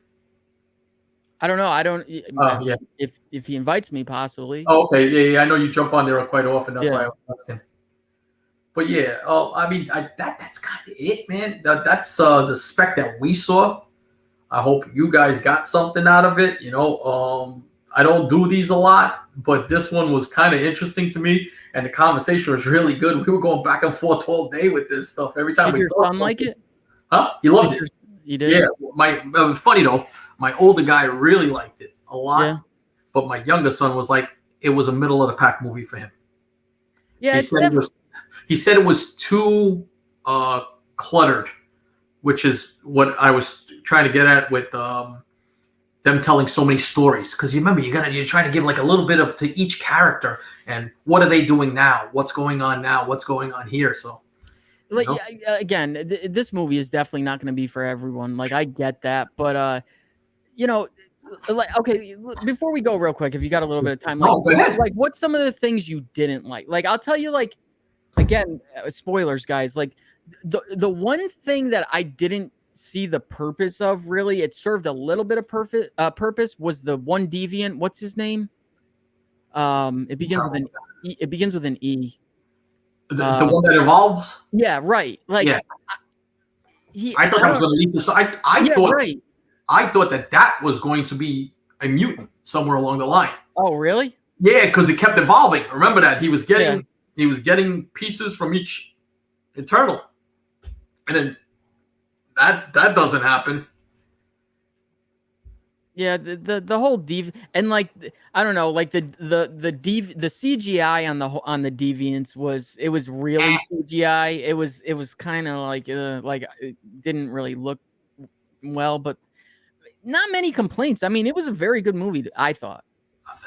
I don't know. I don't. Yeah. If he invites me, possibly. Oh, okay. Yeah. I know you jump on there quite often. That's why I Yeah. was asking. But yeah, I mean, that's kind of it, man. That's the spec that we saw. I hope you guys got something out of it. I don't do these a lot, but this one was kind of interesting to me, and the conversation was really good. We were going back and forth all day with this stuff. Every time Did we your thought son like it? huh? He loved it. You did? Yeah, it was funny though. My older guy really liked it a lot, Yeah. but my younger son was like, it was a middle of the pack movie for him. Yeah, He said it was too cluttered, which is what I was trying to get at with them telling so many stories. Because you remember, you're trying to give like a little bit of to each character, and what are they doing now? What's going on now? What's going on here? So, like, again, this movie is definitely not going to be for everyone. Like, I get that, but like, okay, before we go real quick, if you got a little bit of time, go ahead. Like, what's some of the things you didn't like? Like, I'll tell you, like, again, spoilers, guys. Like, the one thing that I didn't see the purpose of, really, it served a little bit of purpose, was the one deviant. What's his name? It begins with an E. It begins with an E. The one that evolves. Yeah, right. Like, yeah. I thought that was going to lead to. So I thought that was going to be a mutant somewhere along the line. Oh, really? Yeah, because it kept evolving. Remember that he was getting pieces from each Eternal, and then that doesn't happen. Yeah, the whole and like, I don't know, like the CGI on the deviants was really CGI. It was kind of like it didn't really look well, but not many complaints. I mean, it was a very good movie, I thought.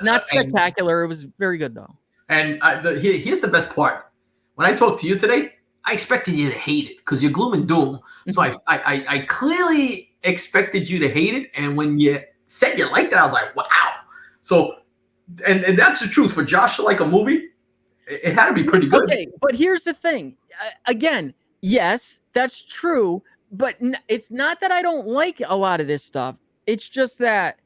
Not spectacular. It was very good though. And here's the best part. When I talked to you today, I expected you to hate it because you're gloom and doom. So I clearly expected you to hate it, and when you said you liked it, I was like, wow. So, and that's the truth. For Josh to like a movie, it had to be pretty good. Okay, but here's the thing. Again, yes, that's true, but it's not that I don't like a lot of this stuff. It's just that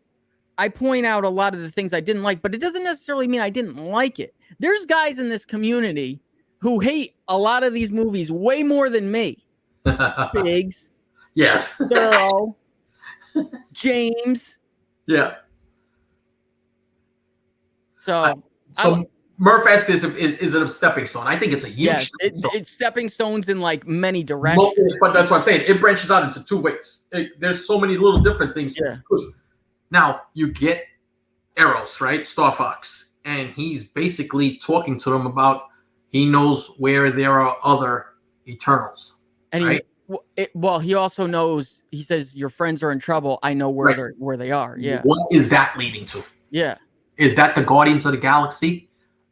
I point out a lot of the things I didn't like, but it doesn't necessarily mean I didn't like it. There's guys in this community who hate a lot of these movies way more than me. Biggs. Yes. Thorough. James. Yeah. So Murph asked is it a stepping stone? I think it's a huge it's stepping stones in like many directions. But that's what I'm saying. It branches out into two ways. There's so many little different things. Yeah. Now you get Eros, right? Star Fox. And he's basically talking to them about he knows where there are other Eternals. And right? He also knows, he says, your friends are in trouble. I know where they are. Yeah. What is that leading to? Yeah. Is that the Guardians of the Galaxy?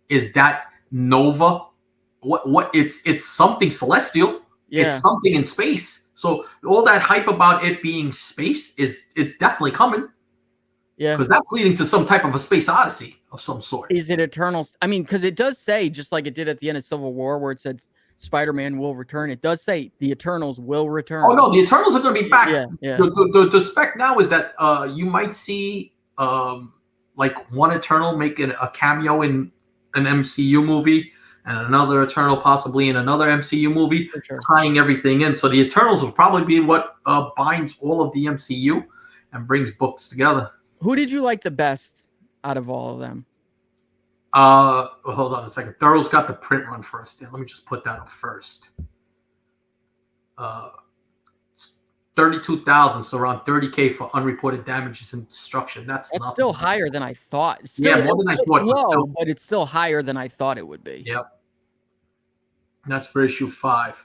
Is that Nova? What it's something celestial. Yeah. It's something in space. So all that hype about it being space it's definitely coming. Yeah. Because that's leading to some type of a space odyssey of some sort. Is it Eternals? I mean, because it does say, just like it did at the end of Civil War, where it said Spider-Man will return. It does say the Eternals will return. Oh no, the Eternals are going to be back. Yeah. The spec now is that you might see like one Eternal making a cameo in an MCU movie and another Eternal possibly in another MCU movie, tying everything in. So the Eternals will probably be what binds all of the MCU and brings books together. Who did you like the best out of all of them? Hold on a second. Thorough's got the print run first. Yeah, let me just put that up first. 32,000, so around 30K for unreported damages and destruction. That's still higher than I thought. More than I thought. But it's still higher than I thought it would be. Yep. That's for issue 5.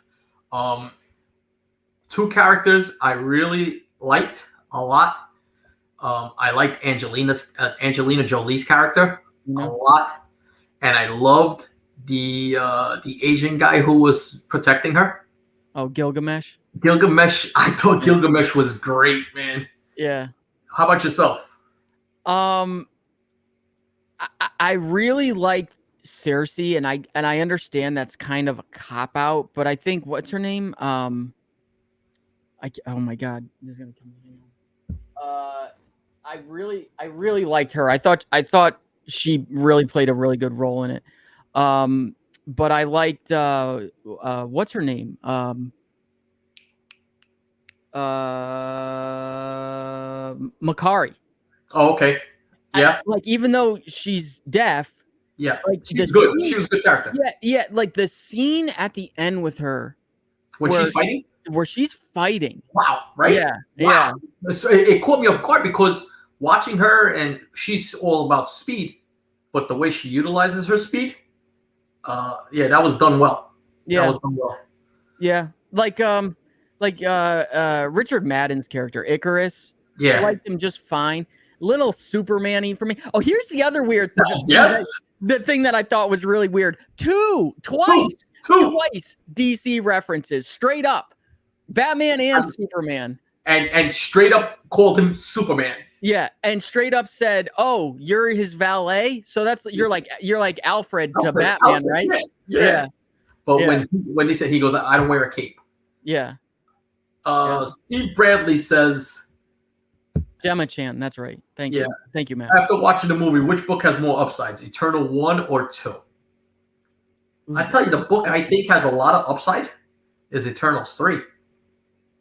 2 characters I really liked a lot. I liked Angelina Jolie's character a lot, and I loved the Asian guy who was protecting her. Oh, Gilgamesh. I thought Gilgamesh was great, man. Yeah. How about yourself? I really liked Cersei, and I understand that's kind of a cop out, but I think what's her name? Oh my God, this is gonna come. I really liked her. I thought she really played a really good role in it. But I liked what's her name? Makari. Oh, okay. Yeah. Like even though she's deaf, Yeah. like She's good. She was a good character. Yeah. Like the scene at the end with her when she's fighting. Where she's fighting. Wow. Right. Yeah. Wow. Yeah. So it caught me off guard because watching her, and she's all about speed, but the way she utilizes her speed, yeah, that was done well. Yeah. That was done well. Yeah. Like Richard Madden's character, Icarus. Yeah. I liked him just fine. Little Superman-y for me. Oh, here's the other weird thing. Yes. The thing that I thought was really weird. Twice DC references, straight up. Batman and Superman. And straight up called him Superman. Yeah, and straight up said, "Oh, you're his valet." So you're like Alfred to Batman, right? Yeah. But when they said, he goes, "I don't wear a cape." Yeah. Steve Bradley says, Gemma Chan, that's right. Thank you. Thank you, Matt. After watching the movie, which book has more upsides, Eternal 1 or 2? I tell you, the book I think has a lot of upside is Eternals 3.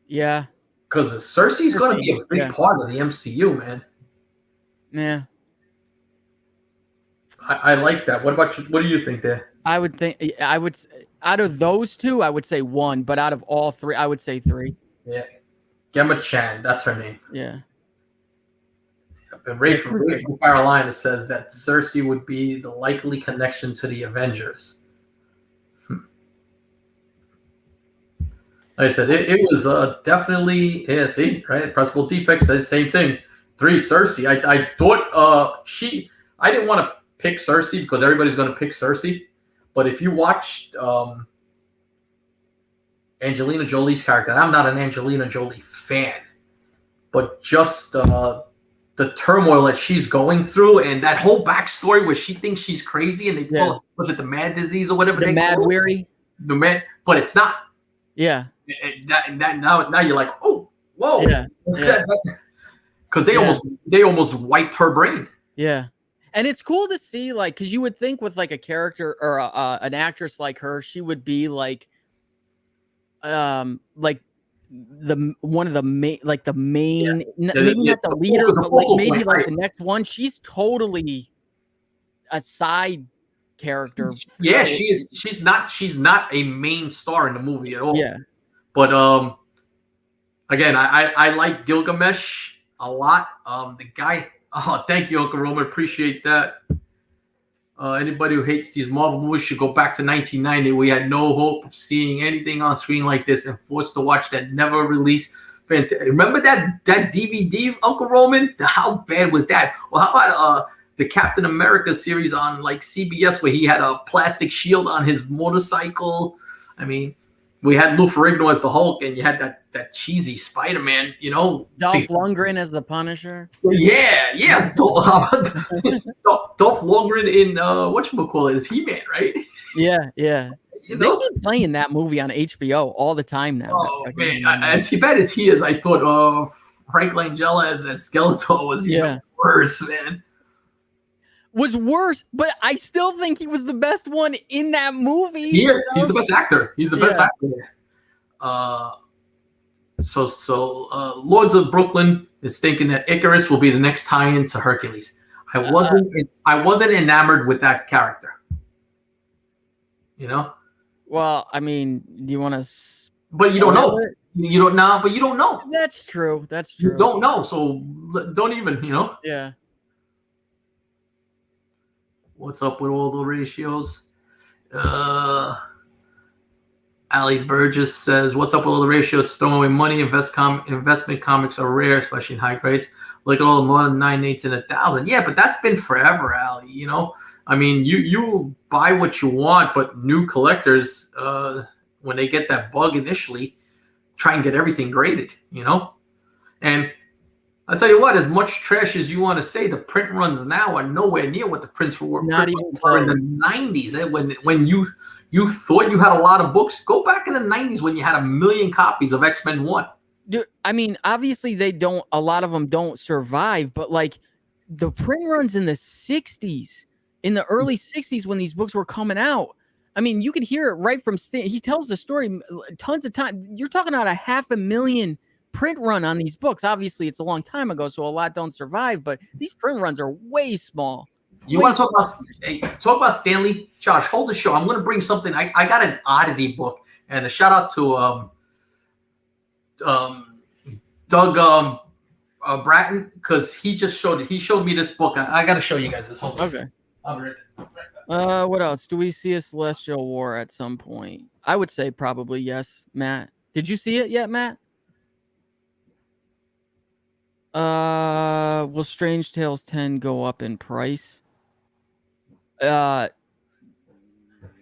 Yeah. Because Cersei's going to be a big part of the MCU, man. Yeah. I like that. What about you? What do you think there? I would out of those two, I would say 1, but out of all 3, I would say 3. Yeah. Gemma Chan, that's her name. Yeah. And Ray from Carolina says that Cersei would be the likely connection to the Avengers. Like I said, it was definitely, right? Principal Defects says the same thing. 3, Cersei. I thought I didn't want to pick Cersei because everybody's going to pick Cersei. But if you watched Angelina Jolie's character, and I'm not an Angelina Jolie fan, but just the turmoil that she's going through and that whole backstory where she thinks she's crazy and they call it, was it the mad disease or whatever? The mad weary? The mad, but it's not. Yeah. Now you're like, oh, whoa. Yeah. Because they almost wiped her brain. Yeah. And it's cool to see, like, because you would think with like a character or an actress like her, she would be like one of the main, like the main, maybe not the leader, but like maybe like the next one. She's totally a side character. Yeah, she's not a main star in the movie at all. Yeah. But again, I like Gilgamesh a lot. The guy. Oh, thank you, Uncle Roman. Appreciate that. Anybody who hates these Marvel movies should go back to 1990. We had no hope of seeing anything on screen like this and forced to watch that never released. Remember that DVD, Uncle Roman? How bad was that? Well, how about the Captain America series on like CBS where he had a plastic shield on his motorcycle? I mean, we had Lou Ferrigno as the Hulk, and you had that cheesy Spider-Man, Dolph Lundgren as the Punisher. Yeah. Dolph Lundgren in whatchamacallit is He-Man, right? Yeah. They keep playing that movie on HBO all the time now. Oh man, as bad as he is, I thought Frank Langella as Skeletor was even worse, man. Was worse, but I still think he was the best one in that movie. He is. He's the best actor. He's the best actor. So Lords of Brooklyn is thinking that Icarus will be the next tie-in to Hercules. I wasn't enamored with that character. You know. Well, I mean, do you want to? But you don't know. You don't know. But you don't know. That's true. You don't know. So don't even. Yeah. What's up with all the ratios? Ali Burgess says, what's up with all the ratios? It's throwing away money. Investment comics are rare, especially in high grades. Look at all the more than 9 8s and 1,000. Yeah, but that's been forever, Ali. I mean, you buy what you want, but new collectors, when they get that bug initially, try and get everything graded, And I'll tell you what, as much trash as you want to say, the print runs now are nowhere near what the prints were in the 90s. When you thought you had a lot of books, go back in the 90s when you had 1 million copies of X-Men 1. I mean, obviously they don't. A lot of them don't survive, but like the print runs in the '60s, in the early '60s when these books were coming out. I mean, you could hear it right from Stan. He tells the story tons of times. You're talking about 500,000 print run on these books. Obviously, it's a long time ago, so a lot don't survive. But these print runs are way small. You want to talk about Stan Lee? Josh, hold the show. I'm going to bring something. I got an oddity book, and a shout out to Doug Bratton, because he showed me this book. I got to show you guys this. Okay. What else? Do we see a Celestial War at some point? I would say probably yes. Matt, did you see it yet, Matt? Will Strange Tales 10 go up in price? I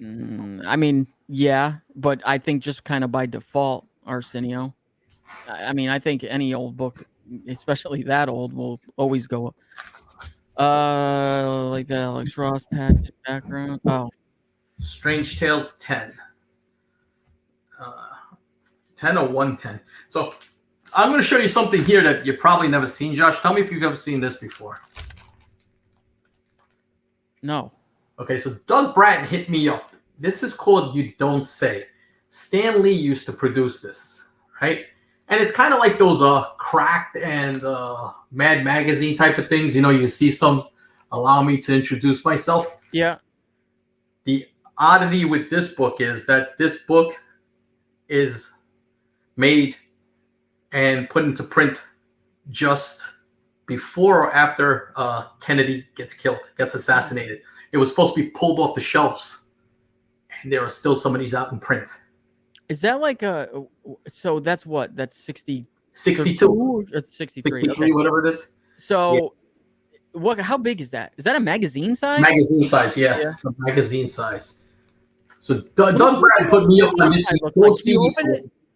mean, yeah, but I think just kind of by default, Arsenio. I mean, I think any old book, especially that old, will always go up. Like the Alex Ross patch background. Oh, Strange Tales 10. 10 or 110. So I'm going to show you something here that you've probably never seen, Josh. Tell me if you've ever seen this before. No. Okay, so Doug Bratton hit me up. This is called You Don't Say. Stan Lee used to produce this, right? And it's kind of like those Cracked and Mad Magazine type of things. You know, you see some Allow Me to Introduce Myself. Yeah. The oddity with this book is that this book is made and put into print just before or after Kennedy gets assassinated. It was supposed to be pulled off the shelves, and there are still some of these out in print. Is that like so that's what? That's 62 or 63, okay. Whatever it is. So yeah. How big is that? Is that a magazine size? Magazine size, yeah. It's a magazine size. So Doug Bratton put me up on this.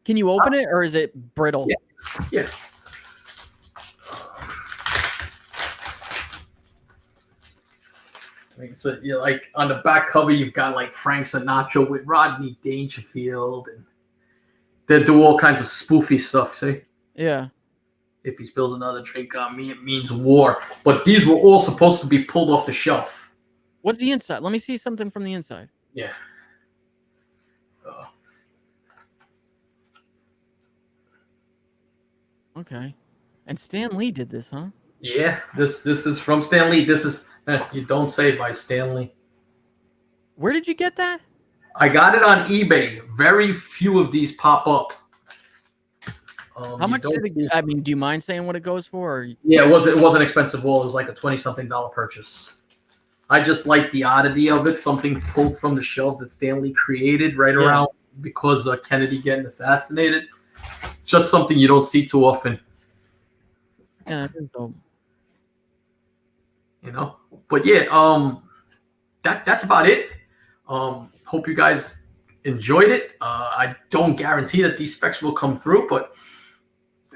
Can you open it, or is it brittle? Yeah. So like on the back cover, you've got like Frank Sinatra with Rodney Dangerfield, and they do all kinds of spoofy stuff. See? Yeah. If he spills another drink on me, it means war. But these were all supposed to be pulled off the shelf. What's the inside? Let me see something from the inside. Yeah. Okay. And Stan Lee did this, huh? Yeah. This is from Stan Lee. This is You Don't Say by Stan Lee. Where did you get that? I got it on eBay. Very few of these pop up. How much does it? I mean, do you mind saying what it goes for? Or? Yeah, it wasn't expensive. Well, it was like a $20-something purchase. I just like the oddity of it. Something pulled from the shelves that Stan Lee created around because of Kennedy getting assassinated. Just something you don't see too often. Yeah, I think so. You know, but yeah, that's about it. Hope you guys enjoyed it. I don't guarantee that these specs will come through, but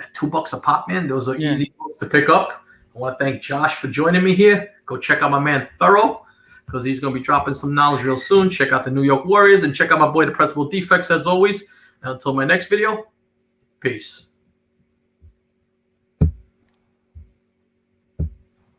at $2 a pop, man, those are easy books to pick up. I want to thank Josh for joining me here. Go check out my man Thorough, because he's going to be dropping some knowledge real soon. Check out the New York Warriors and check out my boy The Pressable Defects as always. And until my next video, peace.